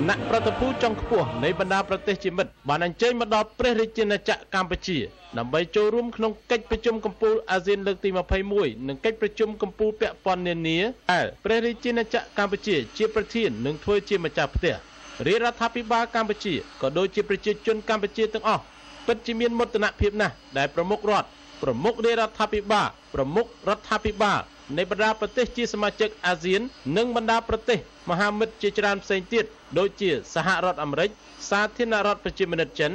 ណៈប្រតិភូចុងខ្ពស់នៃបណ្ដាប្រទេសជាមិត្តបានអញ្ជើញមកដល់ព្រះរាជាណាចក្រកម្ពុជាដើម្បីចូលរួមក្នុងកិច្ចប្រជុំកំពូលអាស៊ានលើកទី21និងកិច្ចប្រជុំកំពូលពាក់ព័ន្ធនានាដែលព្រះរាជាណាចក្រកម្ពុជាជាប្រធាននិងធ្វើជាម្ចាស់ផ្ទះរាជរដ្ឋាភិបាលកម្ពុជាក៏ដូចជាប្រជាជនកម្ពុជាទាំងអស់ពិតជាមានមោទនភាពណាស់ដែលប្រមុខរដ្ឋប្រមុខរាជរដ្ឋាភិបាលប្រមុខរដ្ឋាភិបាលនៃបណ្ដាប្រទេសជាសមាជិកអាស៊ាននិងបណ្ដាប្រទេសមហាមិត្តជាច្រើនផ្សេងទៀតដូចជាសហរដ្ឋអាមេរិកសាធារណរដ្ឋប្រជាមានិតចិន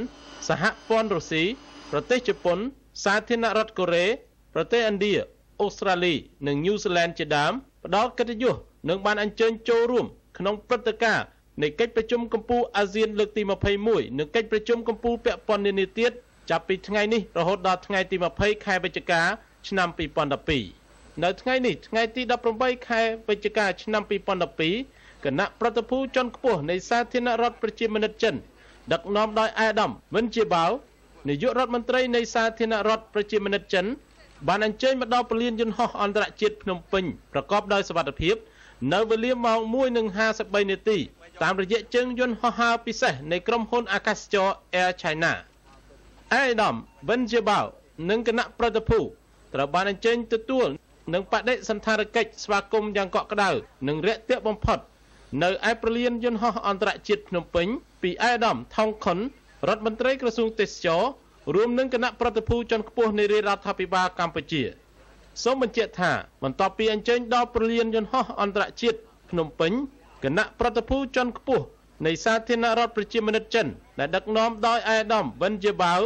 សហព័ន្ធរុស្ស៊ីប្រទេសជប៉ុនសាធារណរដ្ឋកូរ៉េប្រទេសឥណ្ឌាអូស្ត្រាលីនិងញូហ្សេឡង់ជាដើមផ្ដល់កិត្តិយសនិងបានអញ្ជើញចូលរួមក្នុងព្រឹត្តិការណ៍នៃកិច្ចប្រជុំកំពូលអាស៊ានលើកទី21និងកិច្ចប្រជុំកំពូលពាក់ព័ន្ធនានាទៀតចាប់ពីថ្ងៃនេះរហូតដល់ថ្ងៃទី20ខែវិច្ឆិកាឆ្នាំ2012នៅថ្ងៃនេះថ្ងៃទី18ខែវិច្ឆិកាឆ្នាំ2012គណៈប្រតិភូជាន់ខ្ពស់នៃសាធារណរដ្ឋប្រជាមានិតចិនដឹកនាំដោយអាដាមវិនជាបាវនាយករដ្ឋមន្ត្រីនៃសាធារណរដ្ឋប្រជាមានិតចិនបានអញ្ជើញមកដល់ពលានយន្តហោះអន្តរជាតិភ្នំពេញប្រកបដោយសុវត្ថិភាពនៅវេលាម៉ោង 1:53 នាទីតាមរយៈជើងយន្តហោះហើរពិសេសនៃក្រុមហ៊ុនអាកាសចរ Air China អាដាមវិនជាបាវនិងគណៈប្រតិភូត្រូវបានអញ្ជើញទទួលនិងបដិសណ្ឋារកិច្ចស្វាគមន៍យ៉ាងកក់ក្ដៅនិងរាក់ទាក់បំផុតនៅឯប្រលានយន្តហោះអន្តរជាតិភ្នំពេញពីអាដាមថោងខុនរដ្ឋមន្ត្រីក្រសួងទេសចររួមនឹងគណៈប្រតិភូជាន់ខ្ពស់នៃរាជរដ្ឋាភិបាលកម្ពុជាសូមបញ្ជាក់ថាបន្ទាប់ពីអញ្ជើញដល់ប្រលានយន្តហោះអន្តរជាតិភ្នំពេញគណៈប្រតិភូជាន់ខ្ពស់នៃសាធារណរដ្ឋប្រជាមានិតចិនដែលដឹកនាំដោយអាដាមវិនជាបាវ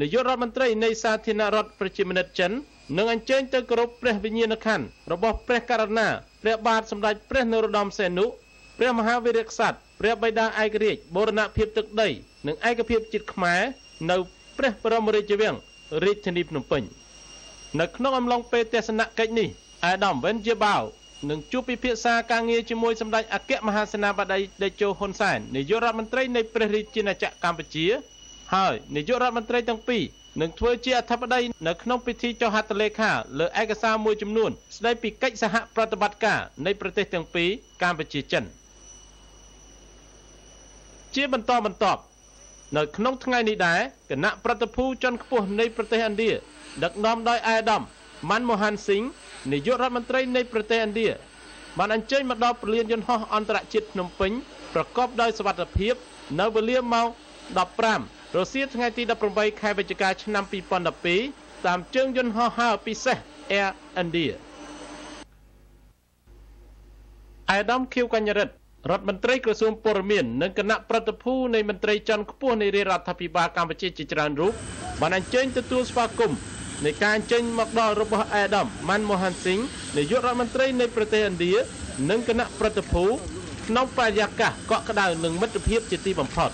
នាយករដ្ឋមន្ត្រីនៃសាធារណរដ្ឋប្រជាមានិតចិននឹងអញ្ជើញទៅគោរពព្រះវិញ្ញាណក្ខន្ធរបស់ព្រះករុណាព្រះបាទសម្ដេចព្រះនរោត្តមសីហនុព្រះមហាវីរក្សត្រព្រះបិតាឯករាជ្យបូរណភាពទឹកដីនិងឯកភាពជាតិខ្មែរនៅព្រះបរមរាជវាំងរាជធានីភ្នំពេញនៅក្នុងអំឡុងពេលទស្សនកិច្ចនេះអាដាមវិនជាបាវនឹងជួបពិភាក្សាការងារជាមួយសម្ដេចអគ្គមហាសេនាបតីតេជោហ៊ុនសែននាយករដ្ឋមន្ត្រីនៃព្រះរាជាណាចក្រកម្ពុជាហើយនាយករដ្ឋមន្ត្រីទាំងពីរនឹងធ្វើជាអធិបតីនៅក្នុងពិធីចុះហត្ថលេខាលើឯកសារមួយចំនួនស្ដីពីកិច្ចសហប្រតិបត្តិការនៃប្រទេសទាំងពីរកម្ពុជាចិនជាបន្តបន្ទាប់នៅក្នុងថ្ងៃនេះដែរគណៈប្រតិភូជាន់ខ្ពស់នៃប្រទេសឥណ្ឌាដឹកនាំដោយអាដាមម៉ាន់ម៉ូហានស៊ីងនាយករដ្ឋមន្ត្រីនៃប្រទេសឥណ្ឌាបានអញ្ជើញមកដល់ប្រលានយន្តហោះអន្តរជាតិភ្នំពេញប្រកបដោយសុវត្ថិភាពនៅវេលាម៉ោង 15 រសៀលថ្ងៃទី18ខែវិច្ឆិកាឆ្នាំ2012តាមជើងយន្តហោះហើរពិសេស Air India អាដាមខៀវកញ្ញរិទ្ធរដ្ឋមន្ត្រីក្រសួងព័ត៌មាននិងគណៈប្រតិភូនៃមន្ត្រីជាន់ខ្ពស់នៃរាជរដ្ឋាភិបាលកម្ពុជាជាច្រើនរូបបានអញ្ជើញទទួលស្វាគមន៍នៃការអញ្ជើញមកដល់របស់អាដាមម៉ាន់ម៉ូហានស៊ីងនាយករដ្ឋមន្ត្រីនៃប្រទេសឥណ្ឌានិងគណៈប្រតិភូក្នុងបរិយាកាសកក់ក្ដៅនិងមិត្តភាពជាទីបំផុត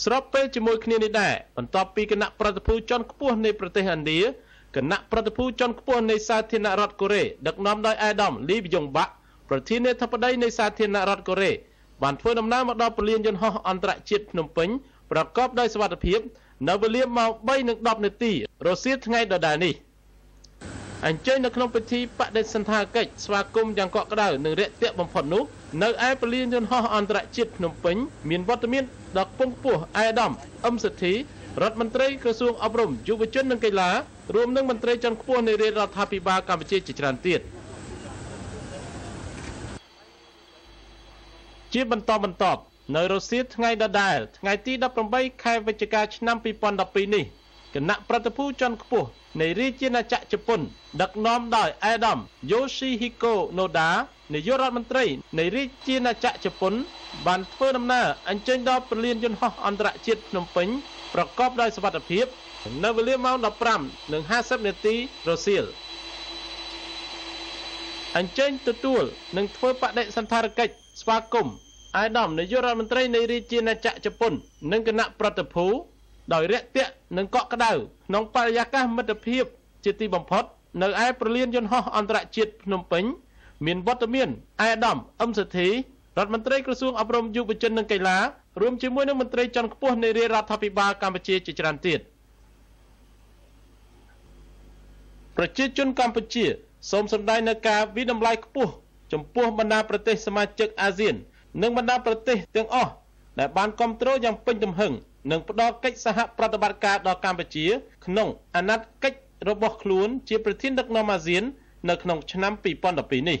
ស្របពេលជាមួយគ្នានេះដែរបន្ទាប់ពីគណៈប្រតិភូជាន់ខ្ពស់នៃប្រទេសឥណ្ឌាគណៈប្រតិភូជាន់ខ្ពស់នៃសាធារណរដ្ឋកូរ៉េដឹកនាំដោយអាដាមលីវយ៉ុងបាក់ប្រធានាធិបតីនៃសាធារណរដ្ឋកូរ៉េបានធ្វើដំណើរមកដល់ពលានយន្តហោះអន្តរជាតិភ្នំពេញប្រកបដោយសុវត្ថិភាពនៅវេលាម៉ោង 3:10 នាទីរសៀលថ្ងៃដដែលនេះអញ្ជើញនៅក្នុងពិធីបដិសណ្ឋារកិច្ចស្វាគមន៍យ៉ាងកក់ក្ដៅនិងរាក់ទាក់បំផុតនោះនៅឯពលានយន្តហោះអន្តរជាតិភ្នំពេញមានវត្តមានដ៏ខ្ពង់ខ្ពស់អាដាមអ៊ឹមសិទ្ធីរដ្ឋមន្ត្រីក្រសួងអប់រំយុវជននិងកីឡារួមនឹងមន្ត្រីជាន់ខ្ពស់នៃរាជរដ្ឋាភិបាលកម្ពុជាជាច្រើនទៀតជាបន្តបន្ទាប់នៅរសៀលថ្ងៃដដែលថ្ងៃទី18ខែវិច្ឆិកាឆ្នាំ2012នេះគណៈប្រតិភូជាន់ខ្ពស់នៃរាជាណាចក្រជប៉ុនដឹកនាំដោយអាដាមយូស៊ីហ៊ីកូណូដានាយករដ្ឋមន្ត្រីនៃរាជាណាចក្រជប៉ុនបានធ្វើដំណើរអញ្ជើញដល់ពលានយន្តហោះអន្តរជាតិភ្នំពេញប្រកបដោយសុវត្ថិភាពនៅវេលាម៉ោង 15:50 នាទីរសៀលអញ្ជើញទទួលនិងធ្វើបដិសណ្ឋារកិច្ចស្វាគមន៍អាដាមនាយករដ្ឋមន្ត្រីនៃរាជាណាចក្រជប៉ុននិងគណៈប្រតិភូដោយរាក់ទាក់និងកក់ក្ដៅក្នុងបរិយាកាសមិត្តភាពជាទីបំផុតនៅឯប្រលានយន្តហោះអន្តរជាតិភ្នំពេញមានវត្តមានអាដាមអ៊ឹមសិទ្ធីរដ្ឋមន្ត្រីក្រសួងអប់រំយុវជននិងកីឡារួមជាមួយនឹងមន្ត្រីជាន់ខ្ពស់នៃរាជរដ្ឋាភិបាលកម្ពុជាជាច្រើនទៀតប្រជាជនកម្ពុជាសូមសម្ដែងនូវការវិដំឡៃខ្ពស់ ចំពោះបណ្ដាប្រទេសសមាជិកអាស៊ាននិងបណ្ដាប្រទេសទាំងអស់ដែលបានគាំទ្រយ៉ាងពេញទំហឹងនិងផ្ដល់កិច្ចសហប្រតិបត្តិការដល់កម្ពុជាក្នុងអាណត្តិកិច្ចរបស់ខ្លួនជាប្រធានដឹកនាំអាស៊ាននៅក្នុងឆ្នាំ2012នេះ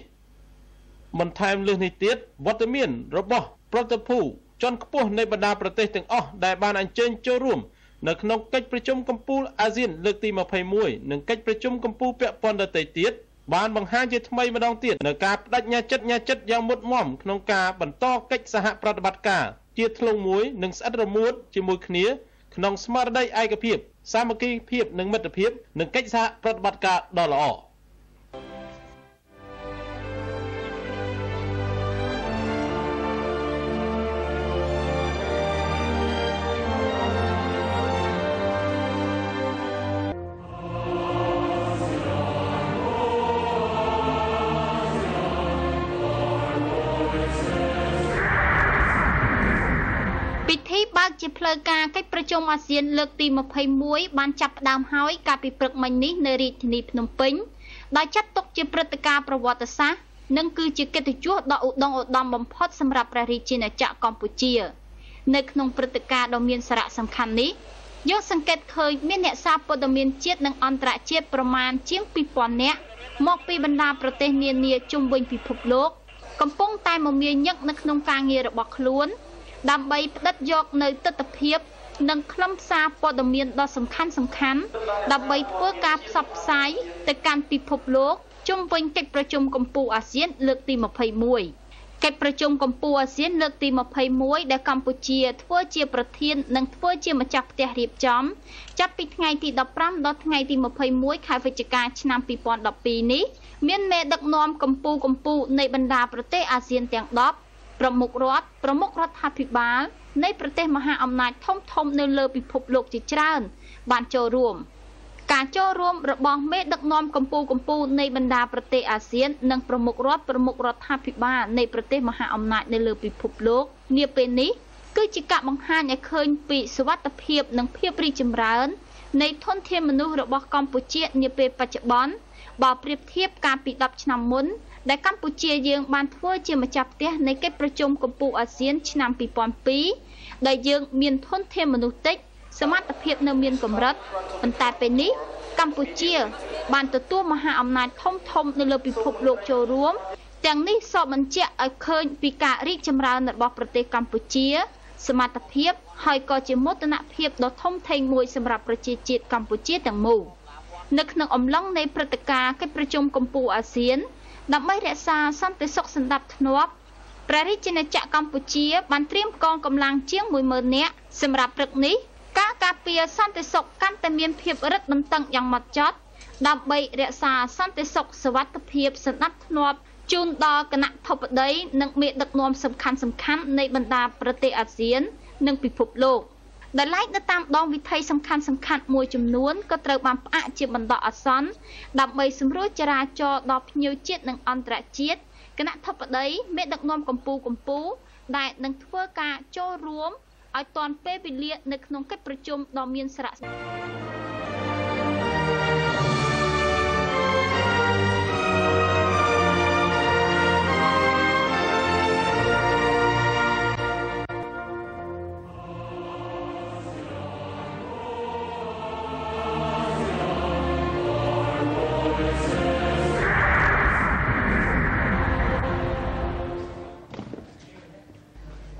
បន្ថែមលើសនេះទៀតវត្តមានរបស់ប្រតិភូជាន់ខ្ពស់នៃបណ្ដាប្រទេសទាំងអស់ដែលបានអញ្ជើញចូលរួមនៅក្នុងកិច្ចប្រជុំកំពូលអាស៊ានលើកទី21និងកិច្ចប្រជុំកំពូលពាក់ព័ន្ធដទៃទៀតបានបង្ហាញជាថ្មីម្ដងទៀតនៅការបដិញ្ញាចិត្តយ៉ាងមុតមមក្នុងការបន្តកិច្ចសហប្រតិបត្តិការជាធ្លុងមួយនិងស្អិតរមួតជាមួយគ្នាក្នុងស្មារតីឯកភាពសាមគ្គីភាពនិងមិត្តភាពនិងកិច្ចសហប្រតិបត្តិការដ៏ល្អជាផ្លូវការកិច្ចប្រជុំអាស៊ានលើកទី21បានចាប់ផ្ដើមហើយកាលពីព្រឹកមិញនេះនៅរាជធានីភ្នំពេញដោយចាត់ទុកជាព្រឹត្តិការណ៍ប្រវត្តិសាស្ត្រនិងគឺជាកិត្តិយសដ៏ឧត្តមឧត្តមបំផុតសម្រាប់ព្រះរាជាណាចក្រកម្ពុជានៅក្នុងព្រឹត្តិការណ៍ដ៏មានសារៈសំខាន់នេះយើងសង្កេតឃើញមានអ្នកសារព័ត៌មានជាតិនិងអន្តរជាតិប្រមាណជាង 2000 នាក់មកពីបណ្ដាប្រទេសនានាជុំវិញពិភពលោកកំពុងតែមមាញឹកនៅក្នុងការងាររបស់ខ្លួនដើម្បីផ្ដិតយកនៅទិដ្ឋភាពនិងខ្លឹមសារព័ត៌មានដ៏សំខាន់ដើម្បីធ្វើការផ្សព្វផ្សាយទៅកាន់ពិភពលោកជុំវិញកិច្ចប្រជុំកំពូលអាស៊ានលើកទី21កិច្ចប្រជុំកំពូលអាស៊ានលើកទី21ដែលកម្ពុជាធ្វើជាប្រធាននិងធ្វើជាម្ចាស់ផ្ទះរៀបចំចាប់ពីថ្ងៃទី15ដល់ថ្ងៃទី21ខែវិច្ឆិកាឆ្នាំ2012នេះមានមេដឹកនាំកំពូលនៃបណ្ដាប្រទេសអាស៊ានទាំង10ប្រមុខរដ្ឋាភិបាលនៃប្រទេសមហាអំណាចធំនៅលើពិភពលោកជាច្រើនបានចូលរួមការចូលរួមរបស់មេដឹកនាំកំពូលនៃបណ្ដាប្រទេសអាស៊ាននិងប្រមុខរដ្ឋាភិបាលនៃប្រទេសមហាអំណាចនៅលើពិភពលោកនាពេលនេះគឺជាការបង្ហាញឲ្យឃើញពីសុវត្ថិភាពនិងភាពរីកចម្រើននៃធនធានមនុស្សរបស់កម្ពុជានាពេលបច្ចុប្បន្នបើប្រៀបធៀបកាលពី10ឆ្នាំមុនដែលកម្ពុជាយើងបានធ្វើជាម្ចាស់ផ្ទះនៃកិច្ចប្រជុំកំពូលអាស៊ានឆ្នាំ2002ដែលយើងមានធនធានមនុស្សតិចសមត្ថភាពនៅមានកម្រិតប៉ុន្តែពេលនេះកម្ពុជាបានទទួលមហាអំណាចធំនៅលើពិភពលោកចូលរួមទាំងនេះសពបញ្ជាក់ឲ្យឃើញពីការរីកចម្រើនរបស់ប្រទេសកម្ពុជាសមត្ថភាពហើយក៏ជាមោទនភាពដ៏ធំធេងមួយសម្រាប់ប្រជាជាតិកម្ពុជាទាំងមូលនៅក្នុងអំឡុងនៃព្រឹត្តិការណ៍កិច្ចប្រជុំកំពូលអាស៊ានដើម្បីរក្សាសន្តិសុខសណ្ដាប់ធ្នាប់ព្រះរាជាណាចក្រកម្ពុជាបានត្រៀមកងកម្លាំងជាង 10,000 នាក់សម្រាប់ព្រឹកនេះការការពារសន្តិសុខកាន់តែមានភាពរឹតបន្តឹងយ៉ាងម៉ត់ចត់ដើម្បីរក្សាសន្តិសុខសុវត្ថិភាពសណ្ដាប់ធ្នាប់ជូនដល់គណៈធិបតីនិងមេដឹកនាំសំខាន់នៃបណ្ដាប្រទេសអាស៊ាននិងពិភពលោកដែលឡែកនៅតាមដងវិថីសំខាន់មួយចំនួនក៏ត្រូវបានផ្អាកជាបណ្ដោះអាសន្នដើម្បីសម្រួលចរាចរណ៍ដល់ភ្ញៀវជាតិនិងអន្តរជាតិគណៈធិបតីមេដឹកនាំកំពូលដែលនឹងធ្វើការចូលរួមឲ្យទាន់ពេលវេលានៅក្នុងកិច្ចប្រជុំដ៏មានសារៈ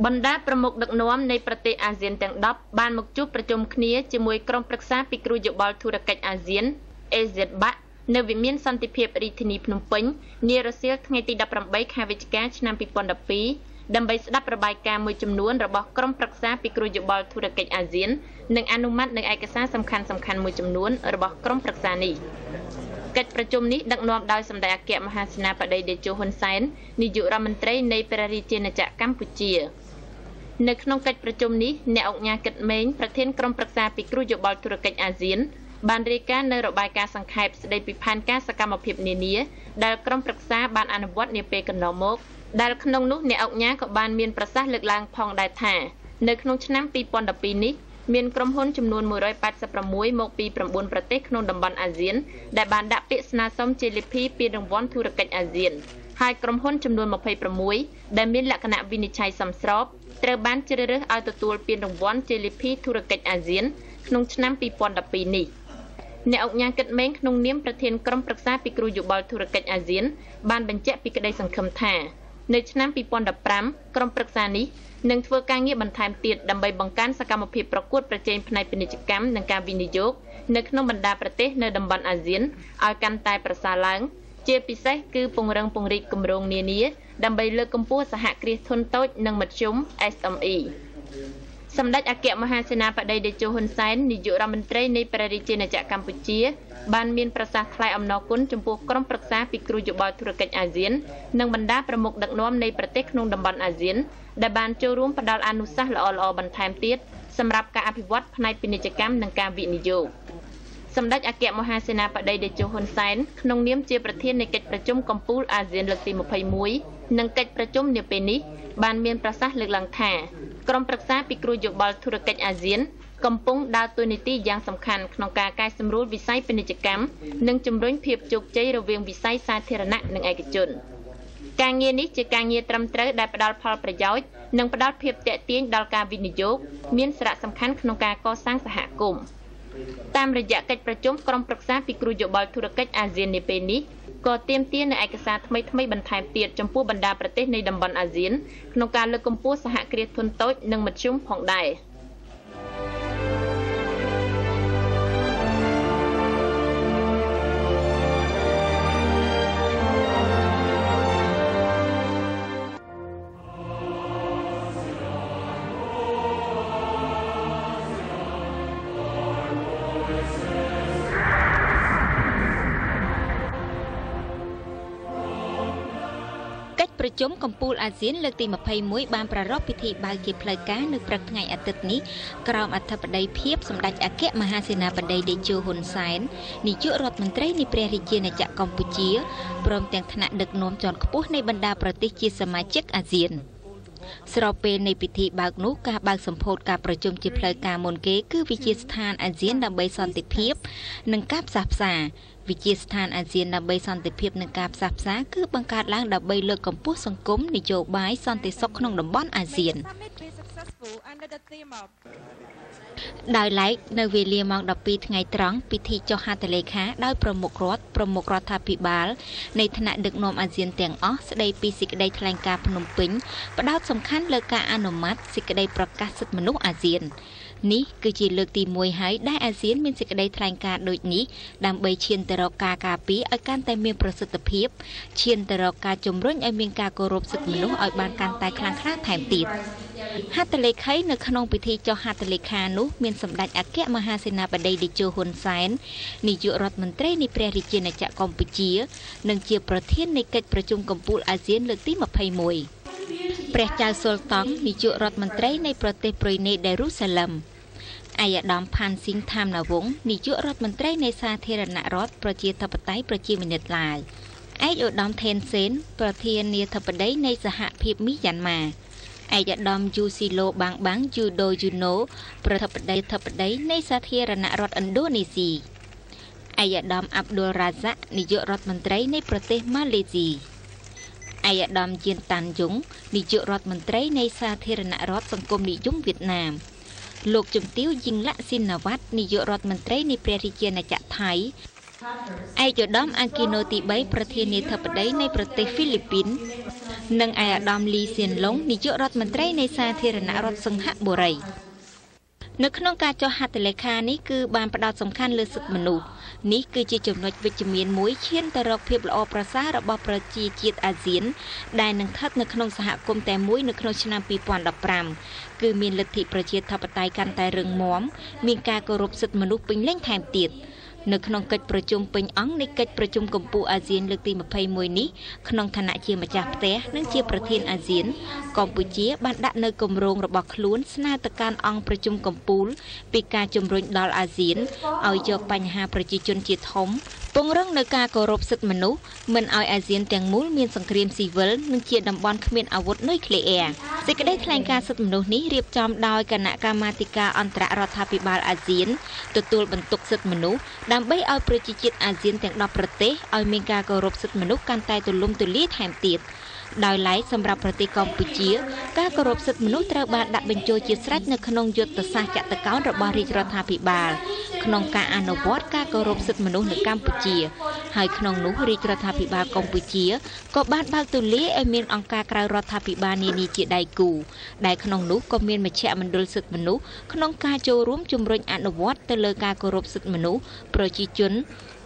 បណ្ដាប្រមុខដឹកនាំនៃប្រទេសអាស៊ានទាំង10បានមកជួបប្រជុំគ្នាជាមួយក្រុមប្រឹក្សាពិគ្រោះយោបល់ធុរកិច្ចអាស៊ាន AZBAC នៅវិមានសន្តិភាពរាជធានីភ្នំពេញនារសៀលថ្ងៃទី18ខែវិច្ឆិកាឆ្នាំ2012ដើម្បីស្ដាប់របាយការណ៍មួយចំនួនរបស់ក្រុមប្រឹក្សាពិគ្រោះយោបល់ធុរកិច្ចអាស៊ាននិងអនុម័តនៅឯកសារសំខាន់មួយចំនួនរបស់ក្រុមប្រឹក្សានេះកិច្ចប្រជុំនេះដឹកនាំដោយសម្ដេចអគ្គមហាសេនាបតីតេជោហ៊ុនសែននាយករដ្ឋមន្ត្រីនៃព្រះរាជាណាចក្រកម្ពុជានៅក្នុងកិច្ចប្រជុំនេះអ្នកអង្គការគិតម៉េងប្រធានក្រុមប្រឹក្សាពិគ្រោះយោបល់ធុរកិច្ចអាស៊ានបានរាយការណ៍នៅរបាយការណ៍សង្ខេបស្ដីពីផែនការសកម្មភាពនានាដែលក្រុមប្រឹក្សាបានអនុវត្តនាពេលកន្លងមកដែលក្នុងនោះអ្នកអង្គការក៏បានមានប្រសាសន៍លើកឡើងផងដែរថានៅក្នុងឆ្នាំ2012នេះមានក្រុមហ៊ុនចំនួន186មកពី9ប្រទេសក្នុងតំបន់អាស៊ានដែលបានដាក់ពាក្យស្នើសុំជាលិភីពានរង្វាន់ធុរកិច្ចអាស៊ាន ហើយក្រុមហ៊ុនចំនួន26ដែលមានលក្ខណៈវិនិច្ឆ័យសមស្របត្រូវបានជ្រើសរើសឲ្យទទួលពានរង្វាន់ជាលិភីធុរកិច្ចអាស៊ានក្នុងឆ្នាំ2012នេះអ្នកអង្គការគិតមេងក្នុងនាមប្រធានក្រុមប្រឹក្សាពិគ្រោះយោបល់ធុរកិច្ចអាស៊ានបានបញ្ជាក់ពីក្តីសង្ឃឹមថានៅឆ្នាំ2015ក្រុមប្រឹក្សានេះនឹងធ្វើការងារបន្ថែមទៀតដើម្បីបង្កើនសកម្មភាពប្រកួតប្រជែងផ្នែកពាណិជ្ជកម្មនិងការវិនិយោគនៅក្នុងបណ្ដាប្រទេសនៅតំបន់អាស៊ានឲ្យកាន់តែប្រសើរឡើងជាពិសេសគឺពង្រឹងពង្រីកគម្រោងនានាដើម្បីលើកកម្ពស់សហគ្រាសធុនតូចនិងមធ្យម SME សម្ដេចអគ្គមហាសេនាបតីតេជោហ៊ុនសែននាយករដ្ឋមន្ត្រីនៃព្រះរាជាណាចក្រកម្ពុជាបានមានប្រសាសន៍ថ្លែងអំណរគុណចំពោះក្រុមប្រឹក្សាពិគ្រោះយោបល់ធុរកិច្ចអាស៊ាននិងបណ្ដាប្រមុខដឹកនាំនៃប្រទេសក្នុងតំបន់អាស៊ានដែលបានចូលរួមផ្ដល់អនុសាសន៍ល្អៗបន្ថែមទៀតសម្រាប់ការអភិវឌ្ឍផ្នែកពាណិជ្ជកម្មនិងការវិនិយោគសម្ដេចអគ្គមហាសេនាបតីតេជោហ៊ុនសែនក្នុងនាមជាប្រធាននៃកិច្ចប្រជុំកំពូលអាស៊ានលើកទី21និងកិច្ចប្រជុំនាពេលនេះបានមានប្រសាសន៍លើកឡើងថាក្រុមប្រឹក្សាពិគ្រោះយោបល់ធុរកិច្ចអាស៊ានកំពុងដើរតួនាទីយ៉ាងសំខាន់ក្នុងការកែសម្រួលវិស័យពាណិជ្ជកម្មនិងជំរុញភាពជោគជ័យរវាងវិស័យសាធារណៈនិងឯកជនការងារនេះជាការងារត្រឹមត្រូវដែលផ្ដល់ផលប្រយោជន៍និងផ្ដល់ភាពទាក់ទាញដល់ការវិនិយោគមានសារៈសំខាន់ក្នុងការកសាងសហគមន៍តាមរយៈកិច្ចប្រជុំក្រុមប្រឹក្សាពិគ្រោះយោបល់ធុរកិច្ចអាស៊ាននាពេលនេះក៏ទាមទារនូវឯកសារថ្មីៗបន្ថែមទៀតចំពោះបណ្ដាប្រទេសនៃតំបន់អាស៊ានក្នុងការលើកកម្ពស់សហគ្រាសធុនតូចនិងមធ្យមផងដែរប្រជុំកំពូលអាស៊ានលើកទី21បានប្រារព្ធពិធីបើកជាផ្លូវការនៅព្រឹកថ្ងៃអាទិត្យនេះក្រោមអធិបតីភាពសម្ដេចអគ្គមហាសេនាបតីតេជោហ៊ុនសែននាយករដ្ឋមន្ត្រីនៃព្រះរាជាណាចក្រកម្ពុជាព្រមទាំងថ្នាក់ដឹកនាំជាន់ខ្ពស់នៃបណ្ដាប្រទេសជាសមាជិកអាស៊ានស្របពេលនៃពិធីបើកនោះការបើកសម្ពោធការប្រជុំជាផ្លូវការមុនគេគឺវិជាស្ថានអាស៊ានដើម្បីសន្តិភាពនិងការផ្សះផ្សាវិជាស្ថានអាស៊ានដើម្បីសន្តិភាពនិងការផ្សះផ្សាគឺបង្កើតឡើងដើម្បីលើកកម្ពស់សង្គមនយោបាយសន្តិសុខក្នុងតំបន់អាស៊ានដោយឡែកនៅវេលាម៉ោង12ថ្ងៃត្រង់ពិធីចុះហត្ថលេខាដោយប្រមុខរដ្ឋាភិបាលនៃថ្នាក់ដឹកនាំអាស៊ានទាំងអស់ស្ដីពីសេចក្តីថ្លែងការណ៍ភ្នំពេញផ្ដោតសំខាន់លើការអនុម័តសេចក្តីប្រកាសសិទ្ធិមនុស្សអាស៊ាននេះគឺជាលើកទី1ហើយដែលអាស៊ានមានសេចក្តីថ្លែងការណ៍ដូចនេះដើម្បីឈានទៅរកការការពារឲ្យកាន់តែមានប្រសិទ្ធភាពឈានទៅរកការជំរុញឲ្យមានការគោរពសិទ្ធិមនុស្សឲ្យបានកាន់តែខ្លាំងក្លាថែមទៀតហត្ថលេខីនៅក្នុងពិធីចុះហត្ថលេខានោះមានសម្ដេចអគ្គមហាសេនាបតីតេជោហ៊ុនសែននាយករដ្ឋមន្ត្រីនៃព្រះរាជាណាចក្រកម្ពុជានិងជាប្រធាននៃកិច្ចប្រជុំកំពូលអាស៊ានលើកទី21ព្រះចៅស៊ុលតង់នាយករដ្ឋមន្ត្រីនៃប្រទេសប្រ៊ុយណេដែលរូសាឡឹមអាយដាមផានស៊ីងថាមណាវងនាយករដ្ឋមន្ត្រីនៃសាធារណរដ្ឋប្រជាធិបតេយ្យប្រជាមានិតឡាវឯកឧត្តមថេនសេនប្រធានាធិបតីនៃសហភាពមីយ៉ាន់ម៉ាឯកឧត្តមយូស៊ីឡូបាំងយូដូយូណូប្រធានាធិបតីនៃសាធារណរដ្ឋឥណ្ឌូនេស៊ីឯកឧត្តមអាប់ឌុលរ៉ាហ្សាក់នាយករដ្ឋមន្ត្រីនៃប្រទេសម៉ាឡេស៊ីឯកឧត្តមយៀនតាន់យុងនាយករដ្ឋមន្ត្រីនៃសាធារណរដ្ឋសង្គមនិយមវៀតណាមលោកជំទាវយីងឡាក់ស៊ីណាវ៉ាត់នាយករដ្ឋមន្ត្រីនៃព្រះរាជាណាចក្រថៃឯកឧត្តមអាគីណូទី3ប្រធានាធិបតីនៃប្រទេសហ្វីលីពីននិងឯកឧត្តមលីសៀនឡុងនាយករដ្ឋមន្ត្រីនៃសាធារណរដ្ឋសិង្ហបុរីនៅក្នុងការចុះហត្ថលេខានេះគឺបានផ្ដោតសំខាន់លើសិទ្ធិមនុស្សនេះគឺជាចំណុចវិជ្ជមានមួយឈានទៅរកភាពល្អប្រសើររបស់ប្រជាជាតិអាស៊ានដែលនឹងស្ថិតនៅក្នុងសហគមន៍តែមួយនៅក្នុងឆ្នាំ2015គឺមានលទ្ធិប្រជាធិបតេយ្យកាន់តែរឹងមាំមានការគោរពសិទ្ធិមនុស្សពេញលេញថែមទៀតនៅក្នុងកិច្ចប្រជុំពេញអង្គនៃកិច្ចប្រជុំកំពូលអាស៊ានលើកទី21នេះក្នុងឋានៈជាម្ចាស់ផ្ទះនិងជាប្រធានអាស៊ានកម្ពុជាបានដាក់នៅគម្រោងរបស់ខ្លួនស្នើទៅកាន់អង្គប្រជុំកំពូលពីការជំរុញដល់អាស៊ានឲ្យយកបញ្ហាប្រជាជនជាធំពង្រឹងនៅការគោរពសិទ្ធិមនុស្សមិនឲ្យអាស៊ានទាំងមូលមានសង្គ្រាមស៊ីវិលនិងជាតំបន់គ្មានអាវុធនុយក្លេអ៊ែរសេចក្តីថ្លែងការណ៍សិទ្ធិមនុស្សនេះរៀបចំដោយគណៈកម្មាធិការអន្តររដ្ឋាភិបាលអាស៊ានទទួលបន្ទុកសិទ្ធិមនុស្ស ដើម្បីឲ្យប្រជាជាតិអាស៊ានទាំង10ប្រទេសឲ្យមានការគោរពសិទ្ធិមនុស្សកាន់តែទូលំទូលាយថែមទៀតដោយឡែកសម្រាប់ប្រទេសកម្ពុជាការគោរពសិទ្ធិមនុស្សត្រូវបានដាក់បញ្ចូលជាស្រេចនៅក្នុងយុទ្ធសាស្ត្រចតុកោណរបស់រាជរដ្ឋាភិបាលក្នុងការអនុវត្តការគោរពសិទ្ធិមនុស្សនៅកម្ពុជាហើយក្នុងនោះរាជរដ្ឋាភិបាលកម្ពុជាក៏បានបើកទូលាយឲ្យមានអង្គការក្រៅរដ្ឋាភិបាលនានាជាដៃគូដែលក្នុងនោះក៏មានមជ្ឈមណ្ឌលសិទ្ធិមនុស្សក្នុងការចូលរួមជំរុញអនុវត្តទៅលើការគោរពសិទ្ធិមនុស្សប្រជាជន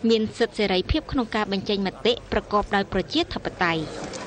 មានសិទ្ធិសេរីភាពក្នុងការបញ្ចេញមតិប្រកបដោយប្រជាធិបតេយ្យ